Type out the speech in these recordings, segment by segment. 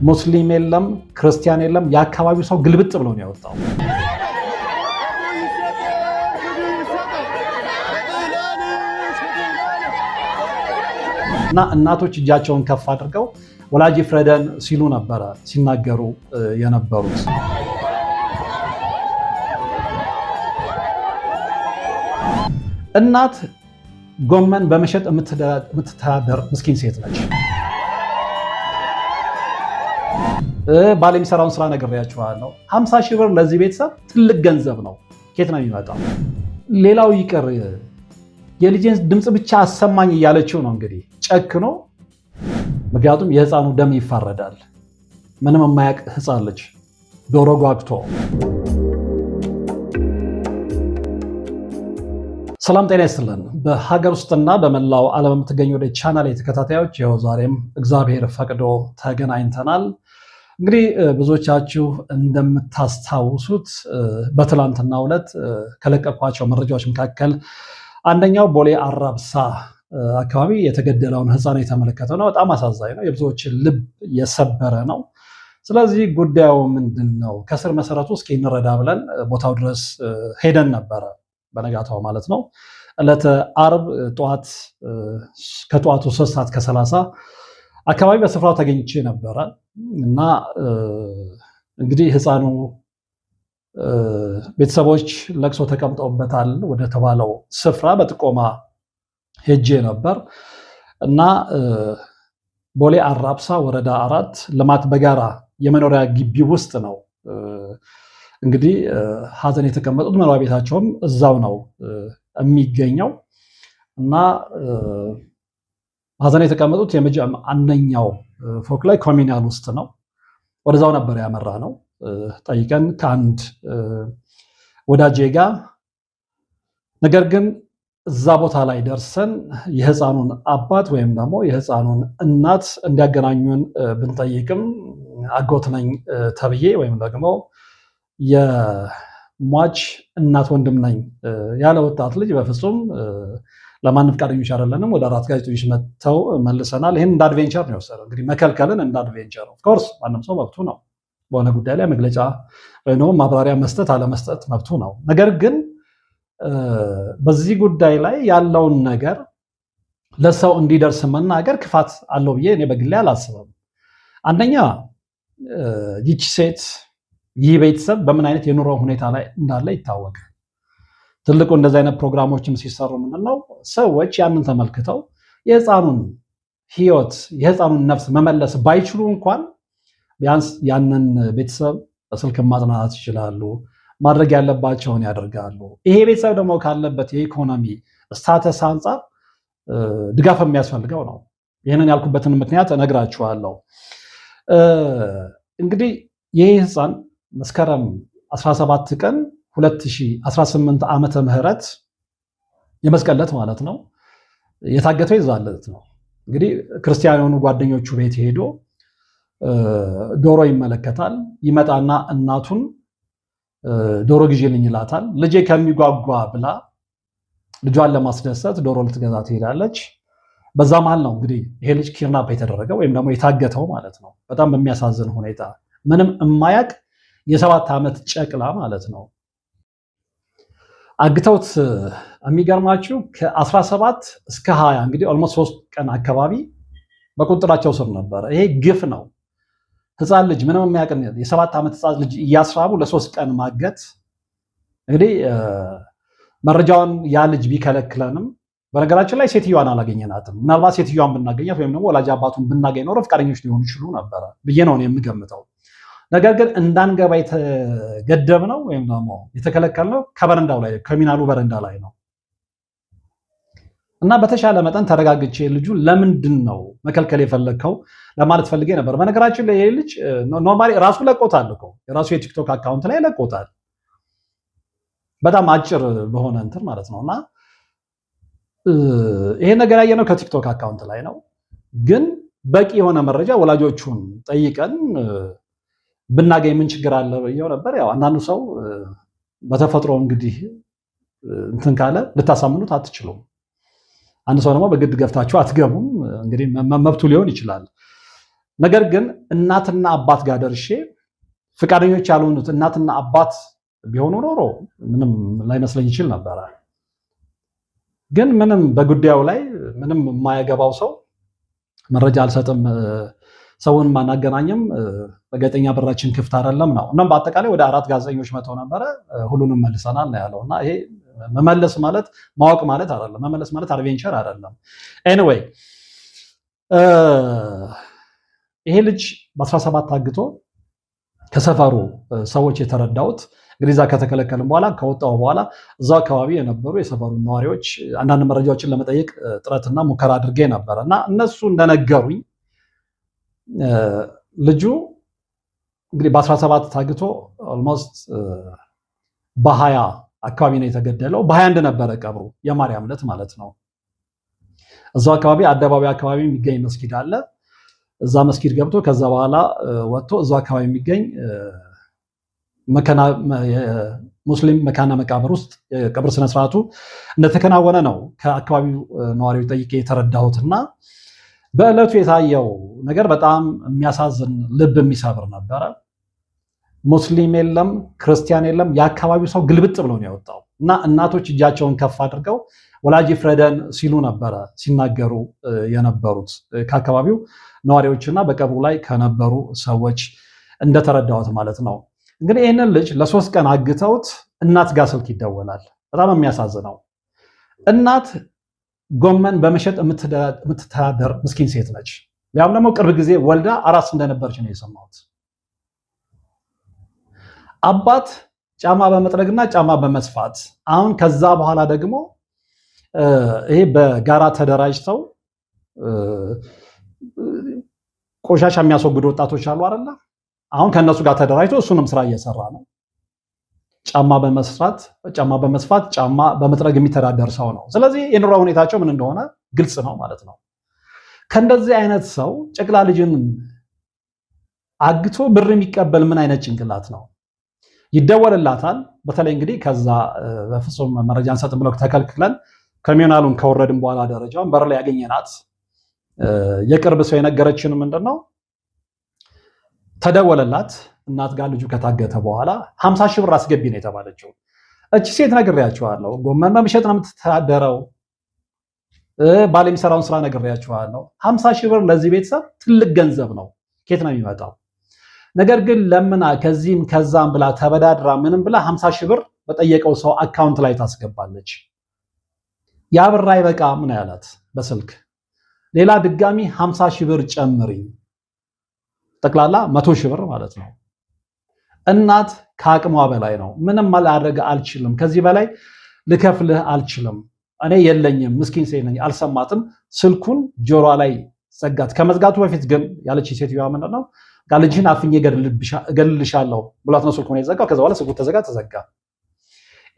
ሙስሊም የለም ክርስቲያን የለም። የአካባቢው ሰው ግልብጥ ብሎ ነው ያወጣው። እና እናቶች እጃቸውን ከፍ አድርገው ወላጅ ፍረደን ሲሉ ነበረ ሲናገሩ የነበሩት። እናት ጎመን በመሸጥ የምትተዳደር ምስኪን ሴት ነች። ባል የሚሰራውን ስራ ነግሬያችኋለሁ። 50 ሺህ ብር ለዚህ ቤተሰብ ትልቅ ገንዘብ ነው። ኬት ነው የሚመጣው? ሌላው ይቅር የልጄን ድምፅ ብቻ አሰማኝ እያለችው ነው እንግዲህ ጨክኖ። ምክንያቱም የህፃኑ ደም ይፋረዳል። ምንም የማያውቅ ህፃን ልጅ ዶሮ ጓግቶ። ሰላም ጤና ይስጥልን። በሀገር ውስጥና በመላው ዓለም የምትገኙ ወደ ቻናል ተከታታዮች ይኸው ዛሬም እግዚአብሔር ፈቅዶ ተገናኝተናል። እንግዲህ ብዙዎቻችሁ እንደምታስታውሱት በትላንትናው ዕለት ከለቀኳቸው መረጃዎች መካከል አንደኛው ቦሌ አራብሳ አካባቢ የተገደለውን ህፃን የተመለከተ ነው። በጣም አሳዛኝ ነው። የብዙዎችን ልብ የሰበረ ነው። ስለዚህ ጉዳዩ ምንድን ነው ከስር መሰረቱ እስኪ እንረዳ ብለን ቦታው ድረስ ሄደን ነበረ። በነጋታው ማለት ነው። ዕለተ ዓርብ ጠዋት ከጠዋቱ 3:30 አካባቢ በስፍራው ተገኝቼ ነበረ እና እንግዲህ ህፃኑ ቤተሰቦች ለቅሶ ተቀምጠውበታል ወደ ተባለው ስፍራ በጥቆማ ሄጄ ነበር እና ቦሌ አራብሳ ወረዳ 4 ልማት በጋራ የመኖሪያ ግቢ ውስጥ ነው እንግዲህ ሀዘን የተቀመጡት። መኖሪያ ቤታቸውም እዛው ነው የሚገኘው እና ሀዘን የተቀመጡት አንደኛው ፎቅ ላይ ኮሚኒያል ውስጥ ነው። ወደዛው ነበር ያመራ ነው ጠይቀን ከአንድ ወዳጄ ጋር። ነገር ግን እዛ ቦታ ላይ ደርሰን የህፃኑን አባት ወይም ደግሞ የህፃኑን እናት እንዲያገናኙን ብንጠይቅም አጎት ነኝ ተብዬ ወይም ደግሞ የሟች እናት ወንድም ነኝ ያለ ወጣት ልጅ በፍጹም ለማንም ፈቃደኞች አይደለንም። ወደ 4 ጋዜጠኞች መጥተው መልሰናል። ይህን እንደ አድቬንቸር ነው የወሰደው። እንግዲህ መከልከልን እንደ አድቬንቸር ኦፍ ኮርስ ማንም ሰው መብቱ ነው። በሆነ ጉዳይ ላይ መግለጫ ወይ ደግሞ ማብራሪያ መስጠት አለመስጠት መብቱ ነው። ነገር ግን በዚህ ጉዳይ ላይ ያለውን ነገር ለሰው እንዲደርስ መናገር ክፋት አለው ብዬ እኔ በግሌ አላስብም። አንደኛ ይቺ ሴት ይህ ቤተሰብ በምን አይነት የኑሮ ሁኔታ ላይ እንዳለ ይታወቃል። ትልቁ እንደዚህ አይነት ፕሮግራሞችም ሲሰሩ ምንድነው ሰዎች ያንን ተመልክተው የህፃኑን ህይወት የህፃኑን ነፍስ መመለስ ባይችሉ እንኳን ቢያንስ ያንን ቤተሰብ በስልክ ማጽናናት ይችላሉ። ማድረግ ያለባቸውን ያደርጋሉ። ይሄ ቤተሰብ ደግሞ ካለበት የኢኮኖሚ ስታተስ አንጻር ድጋፍ የሚያስፈልገው ነው። ይህንን ያልኩበትን ምክንያት እነግራችኋለሁ። እንግዲህ ይህ ህፃን መስከረም 17 ቀን 2018 ዓመተ ምህረት የመስቀል ዕለት ማለት ነው የታገተው ይዛለት ነው። እንግዲህ ክርስቲያን የሆኑ ጓደኞቹ ቤት ሄዶ ዶሮ ይመለከታል። ይመጣና እናቱን ዶሮ ግዢልኝ ይላታል። ልጄ ከሚጓጓ ብላ ልጇን ለማስደሰት ዶሮ ልትገዛ ትሄዳለች። በዛ መሃል ነው እንግዲህ ይሄ ልጅ ኪድናፕ የተደረገው ወይም ደግሞ የታገተው ማለት ነው። በጣም በሚያሳዝን ሁኔታ ምንም የማያቅ የ7 ዓመት ጨቅላ ማለት ነው። አግተውት የሚገርማችሁ ከ17 እስከ 20 እንግዲህ ኦልሞስት 3 ቀን አካባቢ በቁጥጥራቸው ስር ነበረ። ይሄ ግፍ ነው። ህፃን ልጅ ምንም የሚያውቅ የ7 ዓመት ህፃን ልጅ እያስራቡ ለ3 ቀን ማገት። እንግዲህ መረጃውን ያ ልጅ ቢከለክለንም በነገራችን ላይ ሴትዮዋን አላገኘናትም። ምናልባት ሴትዮዋን ብናገኛት ወይም ደግሞ ወላጅ አባቱን ብናገኝ ኖሮ ፈቃደኞች ሊሆኑ ይችሉ ነበረ ብዬ ነው የምገምተው። ነገር ግን እንዳንገባ የተገደብነው ወይም ደግሞ የተከለከልነው ከበረንዳው ላይ ኮሚናሉ በረንዳ ላይ ነው እና በተሻለ መጠን ተረጋግቼ ልጁ ለምንድን ነው መከልከል የፈለግከው ለማለት ፈልጌ ነበር። በነገራችን ላይ ይሄ ልጅ ኖርማሊ ራሱ ለቆታል እኮ የራሱ የቲክቶክ አካውንት ላይ ለቆታል። በጣም አጭር በሆነ እንትን ማለት ነው እና ይሄ ነገር ያየነው ከቲክቶክ አካውንት ላይ ነው። ግን በቂ የሆነ መረጃ ወላጆቹን ጠይቀን ብናገኝ ምን ችግር አለ ብየው ነበር። ያው አንዳንዱ ሰው በተፈጥሮ እንግዲህ እንትን ካለ ልታሳምኑት አትችሉም። አንድ ሰው ደግሞ በግድ ገፍታችሁ አትገቡም። እንግዲህ መብቱ ሊሆን ይችላል። ነገር ግን እናትና አባት ጋር ደርሼ ፈቃደኞች ያልሆኑት እናትና አባት ቢሆኑ ኖሮ ምንም ላይመስለኝ ይችል ነበረ። ግን ምንም በጉዳዩ ላይ ምንም የማያገባው ሰው መረጃ አልሰጥም፣ ሰውን ማናገናኝም፣ በጋዜጠኛ በራችን ክፍት አይደለም ነው። እናም በአጠቃላይ ወደ 4 ጋዜጠኞች መጥተው ነበረ። ሁሉንም መልሰናል ነው ያለው። እና ይሄ መመለስ ማለት ማወቅ ማለት አይደለም። መመለስ ማለት አድቬንቸር አይደለም። ኤኒዌይ ይሄ ልጅ በ17 ታግቶ ከሰፈሩ ሰዎች የተረዳሁት እንግዲህ እዛ ከተከለከልን በኋላ ከወጣው በኋላ እዛው አካባቢ የነበሩ የሰፈሩ ነዋሪዎች አንዳንድ መረጃዎችን ለመጠየቅ ጥረትና ሙከራ አድርጌ ነበረ እና እነሱ እንደነገሩኝ ልጁ እንግዲህ በ17 ታግቶ ኦልሞስት በ20 አካባቢ ነው የተገደለው። በ21 ነበረ ቀብሩ፣ የማርያም ዕለት ማለት ነው። እዛው አካባቢ አደባባይ አካባቢ የሚገኝ መስጊድ አለ። እዛ መስጊድ ገብቶ ከዛ በኋላ ወጥቶ እዛው አካባቢ የሚገኝ ሙስሊም መካነ መቃብር ውስጥ የቀብር ስነስርዓቱ እንደተከናወነ ነው ከአካባቢው ነዋሪዎች ጠይቄ የተረዳሁትና በዕለቱ የታየው ነገር በጣም የሚያሳዝን ልብ የሚሰብር ነበረ። ሙስሊም የለም፣ ክርስቲያን የለም። የአካባቢው ሰው ግልብጥ ብሎ ነው የወጣው እና እናቶች እጃቸውን ከፍ አድርገው ወላጅ ፍረደን ሲሉ ነበረ ሲናገሩ የነበሩት ከአካባቢው ነዋሪዎችና በቀብሩ ላይ ከነበሩ ሰዎች እንደተረዳሁት ማለት ነው። እንግዲህ ይህንን ልጅ ለ3 ቀን አግተውት እናት ጋር ስልክ ይደወላል። በጣም የሚያሳዝነው እናት ጎመን በመሸጥ የምትተዳደር ምስኪን ሴት ነች። ያም ደግሞ ቅርብ ጊዜ ወልዳ አራስ እንደነበረች ነው የሰማሁት። አባት ጫማ በመጥረግና ጫማ በመስፋት አሁን ከዛ በኋላ ደግሞ ይሄ በጋራ ተደራጅተው ቆሻሻ የሚያስወግዱ ወጣቶች አሉ አይደለ? አሁን ከነሱ ጋር ተደራጅቶ እሱንም ስራ እየሰራ ነው። ጫማ በመስፋት ጫማ በመጥረግ የሚተዳደር ሰው ነው። ስለዚህ የኑሮ ሁኔታቸው ምን እንደሆነ ግልጽ ነው ማለት ነው። ከእንደዚህ አይነት ሰው ጨቅላ ልጅን አግቶ ብር የሚቀበል ምን አይነት ጭንቅላት ነው? ይደወልላታል። በተለይ እንግዲህ ከዛ በፍጹም መረጃ እንሰጥም ብለው ተከልክለን ከሚዮናሉን ከወረድን በኋላ ደረጃውን በር ላይ ያገኘናት የቅርብ ሰው የነገረችን ምንድን ነው? ተደወለላት እናት ጋር ልጁ ከታገተ በኋላ 50 ሺህ ብር አስገቢ ነው የተባለችው። እቺ ሴት ነግሬያችኋለሁ፣ ጎመን በመሸጥ ነው የምትተዳደረው፣ ባል የሚሰራውን ስራ ነግሬያችኋለሁ። 50 ሺህ ብር ለዚህ ቤተሰብ ትልቅ ገንዘብ ነው። ኬት ነው የሚመጣው? ነገር ግን ለምና ከዚህም ከዛም ብላ ተበዳድራ ምንም ብላ 50 ሺህ ብር በጠየቀው ሰው አካውንት ላይ ታስገባለች። ያ ብር አይበቃም ነው ያላት በስልክ ሌላ ድጋሚ 50 ሺህ ብር ጨምሪ፣ ጠቅላላ 100 ሺህ ብር ማለት ነው። እናት ከአቅሟ በላይ ነው። ምንም ማድረግ አልችልም፣ ከዚህ በላይ ልከፍልህ አልችልም፣ እኔ የለኝም፣ ምስኪን ሴት ነኝ። አልሰማትም። ስልኩን ጆሯ ላይ ዘጋት። ከመዝጋቱ በፊት ግን ያለች ሴትዮዋ ምንድን ነው ልጅህን አፍኜ እገልልሻለሁ ብሏት ነው ስልኩን የዘጋው። ከዛ በኋላ ስልኩ ተዘጋ።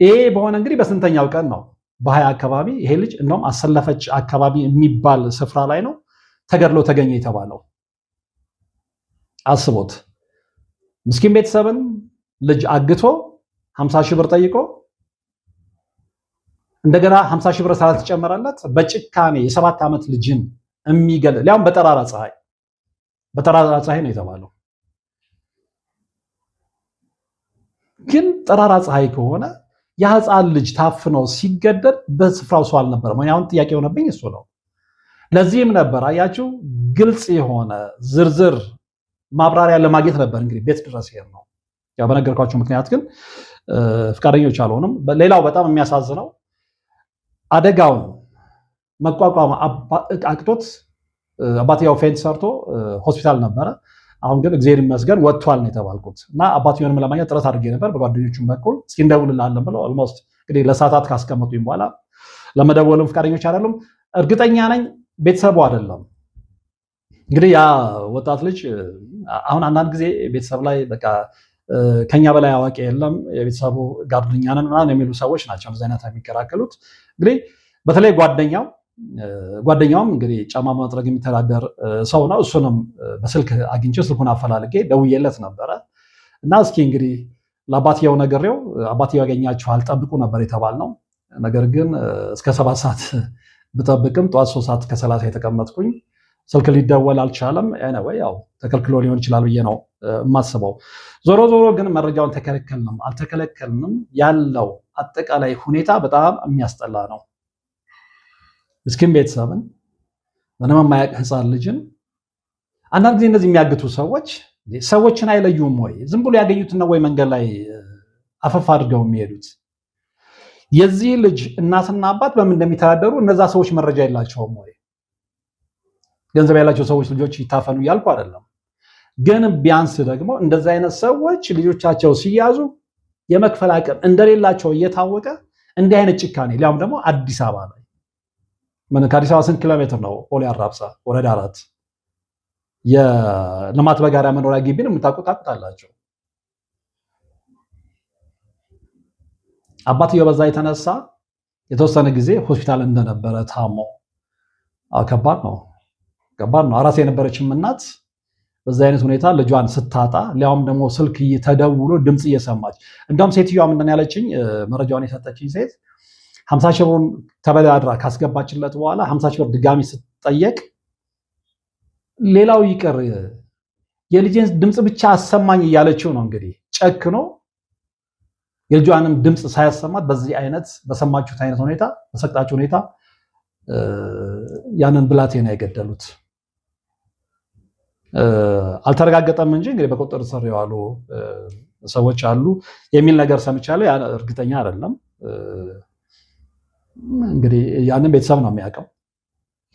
ይሄ በሆነ እንግዲህ በስንተኛው ቀን ነው? በ20 አካባቢ ይሄ ልጅ እንደውም አሰለፈች አካባቢ የሚባል ስፍራ ላይ ነው ተገድሎ ተገኘ የተባለው። አስቦት ምስኪን ቤተሰብን ልጅ አግቶ 50 ሺህ ብር ጠይቆ እንደገና 50 ሺህ ብር ስላልተጨመረለት በጭካኔ የ7 ዓመት ልጅን የሚገል ሊያውም በጠራራ ፀሐይ ነው የተባለው። ግን ጠራራ ፀሐይ ከሆነ የህፃን ልጅ ታፍኖ ሲገደል በስፍራው ሰው አልነበረም። አሁን ጥያቄ የሆነብኝ እሱ ነው። ለዚህም ነበር አያችሁ ግልጽ የሆነ ዝርዝር ማብራሪያ ለማግኘት ነበር እንግዲህ ቤት ድረስ ሄድ ነው። ያው በነገርኳችሁ ምክንያት ግን ፍቃደኞች አልሆኑም። ሌላው በጣም የሚያሳዝነው አደጋውን መቋቋም አቅቶት አባትየው ፌንት ሰርቶ ሆስፒታል ነበረ። አሁን ግን እግዚአብሔር ይመስገን ወጥቷል ነው የተባልኩት። እና አባትየውንም ለማግኘት ጥረት አድርጌ ነበር በጓደኞቹም በኩል እስኪ እንደውልልሃለን ብለው ኦልሞስት እንግዲህ ለሰዓታት ካስቀመጡኝ በኋላ ለመደወልም ፍቃደኞች አይደሉም። እርግጠኛ ነኝ ቤተሰቡ አይደለም። እንግዲህ ያ ወጣት ልጅ አሁን አንዳንድ ጊዜ ቤተሰብ ላይ በቃ ከኛ በላይ አዋቂ የለም የቤተሰቡ ጋርድኛ ነን ምናምን የሚሉ ሰዎች ናቸው እንደዚህ አይነት የሚከራከሉት። እንግዲህ በተለይ ጓደኛውም እንግዲህ ጫማ በመጥረግ የሚተዳደር ሰው ነው። እሱንም በስልክ አግኝቼ ስልኩን አፈላልጌ ደውዬለት ነበረ እና እስኪ እንግዲህ ለአባትየው ነግሬው አባትየው ያገኛችኋል ጠብቁ ነበር የተባልነው። ነገር ግን እስከ 7 ሰዓት ብጠብቅም ጠዋት 3 ሰዓት ከ30 የተቀመጥኩኝ ስልክ ሊደወል አልቻለም። ኤኒዌይ ያው ተከልክሎ ሊሆን ይችላል ብዬ ነው የማስበው። ዞሮ ዞሮ ግን መረጃውን ተከለከልንም አልተከለከልንም ያለው አጠቃላይ ሁኔታ በጣም የሚያስጠላ ነው። ምስኪን ቤተሰብን ምንም የማያውቅ ህፃን ልጅን አንዳንድ ጊዜ እንደዚህ የሚያግቱ ሰዎችን አይለዩም ወይ? ዝም ብሎ ያገኙትን ነው ወይ መንገድ ላይ አፈፍ አድርገው የሚሄዱት? የዚህ ልጅ እናትና አባት በምን እንደሚተዳደሩ እነዛ ሰዎች መረጃ የላቸውም ወይ? ገንዘብ ያላቸው ሰዎች ልጆች ይታፈኑ እያልኩ አይደለም፣ ግን ቢያንስ ደግሞ እንደዚህ አይነት ሰዎች ልጆቻቸው ሲያዙ የመክፈል አቅም እንደሌላቸው እየታወቀ እንዲህ አይነት ጭካኔ ሊያውም ደግሞ አዲስ አበባ ላይ ከአዲስ አበባ ስንት ኪሎ ሜትር ነው? ፖሊ አራብሳ ወረዳ 4 የልማት በጋራ መኖሪያ ግቢን የምታውቁታላቸው። አባትየው በዛ የተነሳ የተወሰነ ጊዜ ሆስፒታል እንደነበረ ታሞ ከባድ ነው። አራስ የነበረችም እናት በዛ አይነት ሁኔታ ልጇን ስታጣ ሊያውም ደግሞ ስልክ ተደውሎ ድምፅ እየሰማች እንደውም ሴትዮዋ ምንድን ያለችኝ መረጃውን የሰጠችኝ ሴት 50 ሺህ ብር ተበዳድራ ካስገባችለት በኋላ 50 ሺህ ብር ድጋሚ ስትጠየቅ ሌላው ይቅር የልጄን ድምፅ ብቻ አሰማኝ እያለችው ነው። እንግዲህ ጨክኖ የልጇንም ድምፅ ሳያሰማት በዚህ አይነት በሰማችሁት አይነት ሁኔታ በሰጣችሁ ሁኔታ ያንን ብላቴና የገደሉት አልተረጋገጠም እንጂ እንግዲህ በቁጥጥር ስር የዋሉ ሰዎች አሉ የሚል ነገር ሰምቻለሁ። ያ እርግጠኛ አይደለም። እንግዲህ ያንን ቤተሰብ ነው የሚያውቀው።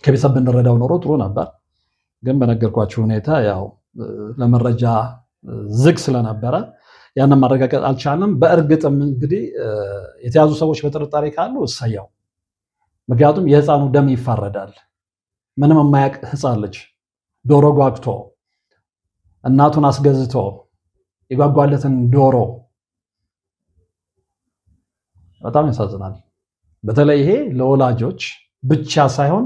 ከቤተሰብ ብንረዳው ኖሮ ጥሩ ነበር። ግን በነገርኳችሁ ሁኔታ ያው ለመረጃ ዝግ ስለነበረ ያንን ማረጋገጥ አልቻለም። በእርግጥም እንግዲህ የተያዙ ሰዎች በጥርጣሬ ካሉ እሰየው። ምክንያቱም የህፃኑ ደም ይፋረዳል። ምንም የማያውቅ ህፃን ልጅ ዶሮ ጓግቶ እናቱን አስገዝቶ የጓጓለትን ዶሮ በጣም ያሳዝናል። በተለይ ይሄ ለወላጆች ብቻ ሳይሆን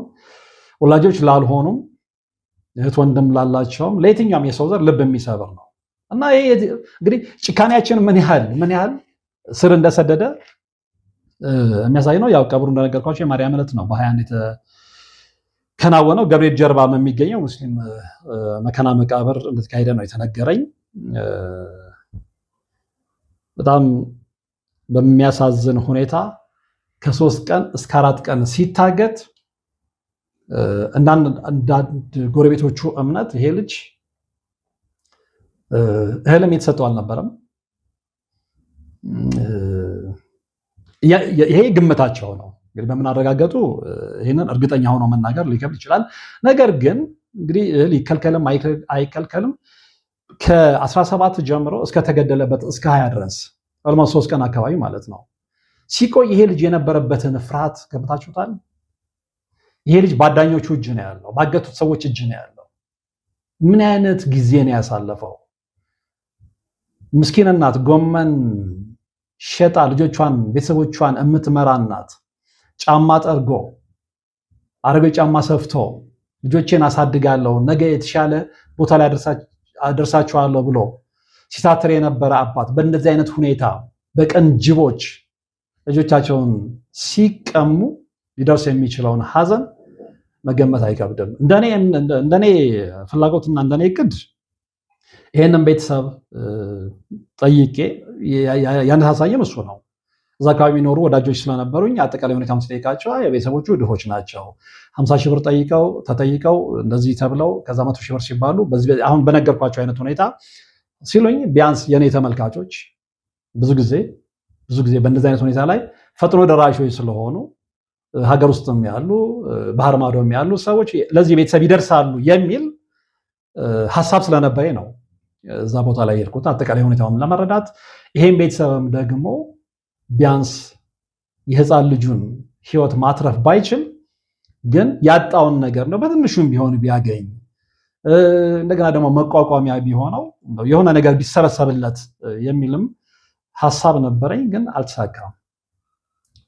ወላጆች ላልሆኑም እህት ወንድም ላላቸውም ለየትኛውም የሰው ዘር ልብ የሚሰብር ነው እና ይሄ እንግዲህ ጭካኔያችን ምን ያህል ስር እንደሰደደ የሚያሳይ ነው። ያው ቀብሩ እንደነገርኳቸው የማርያም ዕለት ነው በ21 የተከናወነው። ገብርኤል ጀርባ የሚገኘው ሙስሊም መካነ መቃብር እንደተካሄደ ነው የተነገረኝ። በጣም በሚያሳዝን ሁኔታ ከ3 ቀን እስከ 4 ቀን ሲታገት አንዳንድ ጎረቤቶቹ እምነት ይሄ ልጅ እህልም የተሰጠው አልነበረም። ይሄ ግምታቸው ነው እንግዲህ በምን አረጋገጡ ይሄንን እርግጠኛ ሆኖ መናገር ሊከብድ ይችላል። ነገር ግን እንግዲህ እህል ይከልከልም አይከልከልም ከ17 ጀምሮ እስከተገደለበት እስከ 20 ድረስ ኦልሞስት 3 ቀን አካባቢ ማለት ነው ሲቆይ ይሄ ልጅ የነበረበትን ፍርሃት ገምታችሁታል? ይሄ ልጅ ባዳኞቹ እጅ ነው ያለው፣ ባገቱት ሰዎች እጅ ነው ያለው። ምን አይነት ጊዜ ነው ያሳለፈው? ምስኪን እናት ጎመን ሸጣ ልጆቿን ቤተሰቦቿን የምትመራ እናት ጫማ ጠርጎ አረገ ጫማ ሰፍቶ ልጆቼን አሳድጋለሁ ነገ የተሻለ ቦታ ላይ አደርሳቸዋለሁ ብሎ ሲታትር የነበረ አባት በእንደዚህ አይነት ሁኔታ በቀን ጅቦች ልጆቻቸውን ሲቀሙ ሊደርስ የሚችለውን ሐዘን መገመት አይከብድም። እንደኔ ፍላጎትና እንደኔ እቅድ ይሄንን ቤተሰብ ጠይቄ ያነሳሳየም እሱ ነው። እዛ አካባቢ የሚኖሩ ወዳጆች ስለነበሩኝ አጠቃላይ ሁኔታውን ስጠይቃቸው የቤተሰቦቹ ድሆች ናቸው፣ 50 ሺህ ብር ተጠይቀው እንደዚህ ተብለው ከዛ 100 ሺህ ብር ሲባሉ አሁን በነገርኳቸው አይነት ሁኔታ ሲሉኝ ቢያንስ የኔ ተመልካቾች ብዙ ጊዜ በእንደዚህ አይነት ሁኔታ ላይ ፈጥኖ ደራሾች ስለሆኑ ሀገር ውስጥም ያሉ ባህር ማዶም ያሉ ሰዎች ለዚህ ቤተሰብ ይደርሳሉ የሚል ሀሳብ ስለነበረ ነው እዛ ቦታ ላይ የሄድኩት አጠቃላይ ሁኔታውን ለመረዳት። ይሄን ቤተሰብም ደግሞ ቢያንስ የህፃን ልጁን ህይወት ማትረፍ ባይችል ግን ያጣውን ነገር ነው በትንሹም ቢሆን ቢያገኝ እንደገና ደግሞ መቋቋሚያ ቢሆነው የሆነ ነገር ቢሰበሰብለት የሚልም ሀሳብ ነበረኝ፣ ግን አልተሳካም።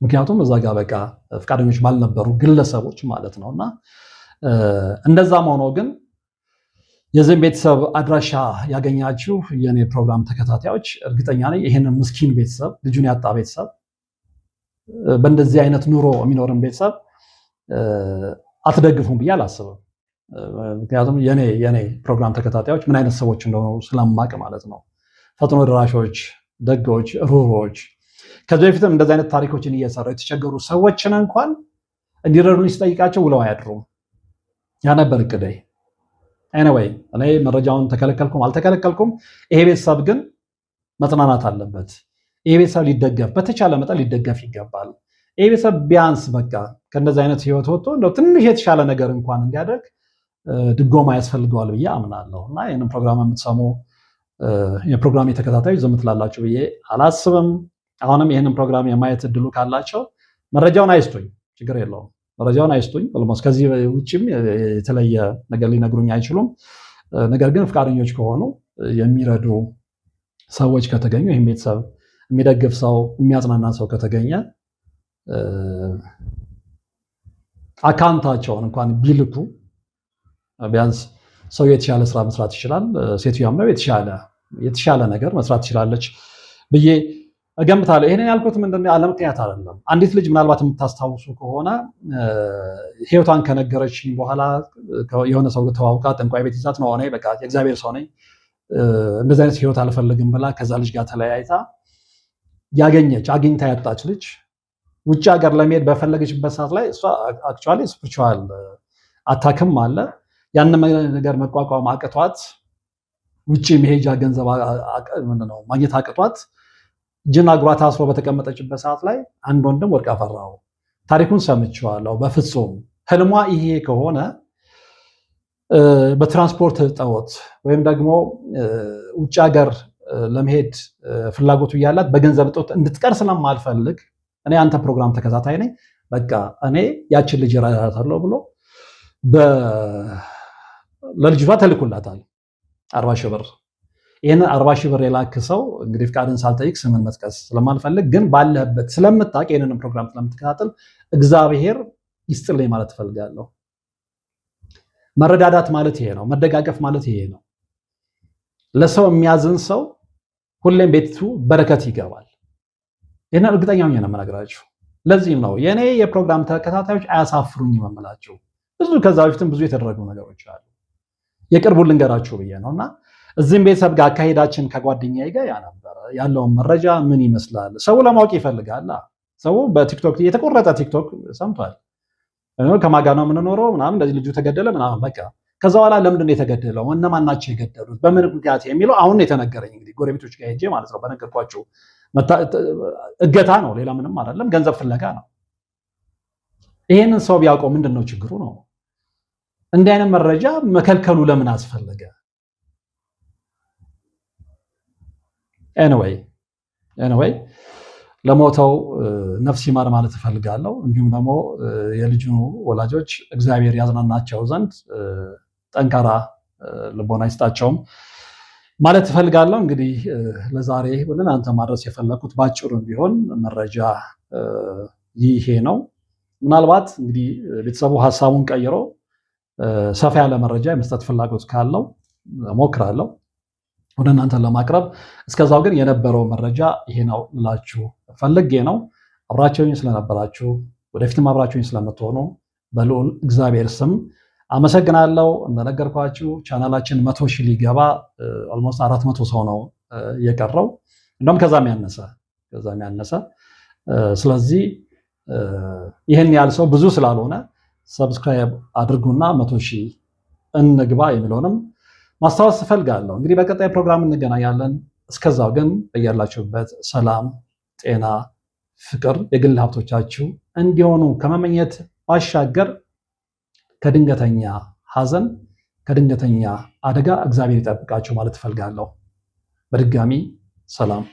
ምክንያቱም እዛ ጋር በቃ ፈቃደኞች ባልነበሩ ግለሰቦች ማለት ነውና እንደዛም ሆኖ ግን የዚህም ቤተሰብ አድራሻ ያገኛችሁ የኔ ፕሮግራም ተከታታዮች እርግጠኛ ነኝ ይሄንን ምስኪን ቤተሰብ ልጁን ያጣ ቤተሰብ በእንደዚህ አይነት ኑሮ የሚኖርን ቤተሰብ አትደግፉም ብዬ አላስብም። ምክንያቱም የኔ ፕሮግራም ተከታታዮች ምን አይነት ሰዎች እንደሆኑ ስለማቅ ማለት ነው። ፈጥኖ ደራሾች፣ ደጎች፣ ሩሮች ከዚህ በፊትም እንደዚህ አይነት ታሪኮችን እየሰሩ የተቸገሩ ሰዎችን እንኳን እንዲረዱኝ ሲጠይቃቸው ውለው አያድሩም። ያ ነበር እቅዴ። ኤኒዌይ እኔ መረጃውን ተከለከልኩም አልተከለከልኩም፣ ይሄ ቤተሰብ ግን መጽናናት አለበት። ይሄ ቤተሰብ ሊደገፍ በተቻለ መጠን ሊደገፍ ይገባል። ይሄ ቤተሰብ ቢያንስ በቃ ከእንደዚህ አይነት ህይወት ወጥቶ እንደው ትንሽ የተሻለ ነገር እንኳን እንዲያደርግ ድጎማ ያስፈልገዋል ብዬ አምናለሁ። እና ይህንን ፕሮግራም የምትሰሙ የፕሮግራም ተከታታዮች ዝም ትላላችሁ ብዬ አላስብም። አሁንም ይህንን ፕሮግራም የማየት እድሉ ካላቸው መረጃውን አይስጡኝ፣ ችግር የለውም። መረጃውን አይስጡኝ። ኦልሞስት ከዚህ ውጭም የተለየ ነገር ሊነግሩኝ አይችሉም። ነገር ግን ፈቃደኞች ከሆኑ የሚረዱ ሰዎች ከተገኙ ይህም ቤተሰብ የሚደግፍ ሰው የሚያጽናና ሰው ከተገኘ አካውንታቸውን እንኳን ቢልኩ ቢያንስ ሰው የተሻለ ስራ መስራት ይችላል። ሴትዮዋም ነው የተሻለ ነገር መስራት ትችላለች ብዬ እገምታለሁ። ይሄንን ያልኩት ምንድነው ያለ ምክንያት አይደለም። አንዲት ልጅ ምናልባት የምታስታውሱ ከሆነ ህይወቷን ከነገረችኝ በኋላ የሆነ ሰው ተዋውቃ ጠንቋይ ቤት ይዛት ነው እኔ በቃ የእግዚአብሔር ሰው ነኝ እንደዚህ አይነት ህይወት አልፈልግም ብላ ከዛ ልጅ ጋር ተለያይታ አግኝታ ያጣች ልጅ ውጭ ሀገር ለመሄድ በፈለገችበት ሰዓት ላይ እሷ አክቹዋሊ ስፒሪቹዋል አታክም አለ ያን ነገር መቋቋም አቅቷት ውጭ መሄጃ ገንዘብ ማግኘት አቅቷት እጅና እግሯ ታስሮ በተቀመጠችበት ሰዓት ላይ አንድ ወንድም ወድቃ ፈራው። ታሪኩን ሰምቼዋለሁ። በፍጹም ህልሟ ይሄ ከሆነ በትራንስፖርት እጦት ወይም ደግሞ ውጭ ሀገር ለመሄድ ፍላጎቱ እያላት በገንዘብ እጦት እንድትቀር ስለማልፈልግ እኔ አንተ ፕሮግራም ተከታታይ ነኝ፣ በቃ እኔ ያችን ልጅ እረዳታለሁ ብሎ ለልጅቷ ተልኮላታል 40 ሺህ ብር። ይህንን 40 ሺህ ብር የላክ ሰው እንግዲህ ፍቃድን ሳልጠይቅ ስምን መጥቀስ ስለማልፈልግ ግን ባለህበት ስለምታውቅ ይህንን ፕሮግራም ስለምትከታተል እግዚአብሔር ይስጥልኝ ማለት እፈልጋለሁ። መረዳዳት ማለት ይሄ ነው። መደጋገፍ ማለት ይሄ ነው። ለሰው የሚያዝን ሰው ሁሌም ቤቱ በረከት ይገባል። ይህንን እርግጠኛ ሆኜ ነው የምነግራችሁ። ለዚህም ነው የኔ የፕሮግራም ተከታታዮች አያሳፍሩኝም የምላችሁ። ከዛ በፊትም ብዙ የተደረጉ ነገሮች አሉ። የቅርቡ ልንገራችሁ ብዬ ነው እና እዚህም ቤተሰብ ጋር አካሄዳችን ከጓደኛዬ ጋር ያነበረ ያለውን መረጃ ምን ይመስላል ሰው ለማወቅ ይፈልጋል። ሰው በቲክቶክ የተቆረጠ ቲክቶክ ሰምቷል። ከማጋ ነው የምንኖረው ምናምን እንደዚህ ልጁ ተገደለ ምናምን በቃ ከዛ በኋላ ለምንድን ነው የተገደለው? እነማን ናቸው የገደሉት? በምን ምክንያት የሚለው አሁን የተነገረኝ እንግዲህ ጎረቤቶች ጋር ሄጄ ማለት ነው በነገርኳቸው እገታ ነው፣ ሌላ ምንም አይደለም፣ ገንዘብ ፍለጋ ነው። ይሄንን ሰው ቢያውቀው ምንድን ነው ችግሩ ነው? እንዲህ አይነት መረጃ መከልከሉ ለምን አስፈለገ? ኤኒዌይ ለሞተው ነፍስ ይማር ማለት እፈልጋለሁ። እንዲሁም ደግሞ የልጁ ወላጆች እግዚአብሔር ያዝናናቸው ዘንድ ጠንካራ ልቦና ይስጣቸውም ማለት እፈልጋለሁ። እንግዲህ ለዛሬ ወደ እናንተ ማድረስ የፈለኩት ባጭሩ ቢሆን መረጃ ይሄ ነው። ምናልባት እንግዲህ ቤተሰቡ ሀሳቡን ቀይሮ ሰፋ ያለ መረጃ የመስጠት ፍላጎት ካለው እሞክራለሁ ወደ እናንተ ለማቅረብ። እስከዛው ግን የነበረው መረጃ ይሄ ነው ልላችሁ ፈልጌ ነው። አብራችሁኝ ስለነበራችሁ ወደፊትም አብራችሁኝ ስለምትሆኑ በልዑል እግዚአብሔር ስም አመሰግናለሁ። እንደነገርኳችሁ ቻናላችን 100 ሺህ ሊገባ ኦልሞስት 400 ሰው ነው የቀረው፣ እንደውም ከዛም ያነሰ። ስለዚህ ይህን ያህል ሰው ብዙ ስላልሆነ ሰብስክራይብ አድርጉና 100 ሺህ እንግባ የሚለውንም ማስታወስ እፈልጋለሁ። እንግዲህ በቀጣይ ፕሮግራም እንገናኛለን። እስከዛው ግን በያላችሁበት ሰላም፣ ጤና፣ ፍቅር የግል ሀብቶቻችሁ እንዲሆኑ ከመመኘት ባሻገር ከድንገተኛ ሐዘን፣ ከድንገተኛ አደጋ እግዚአብሔር ይጠብቃችሁ ማለት እፈልጋለሁ። በድጋሚ ሰላም።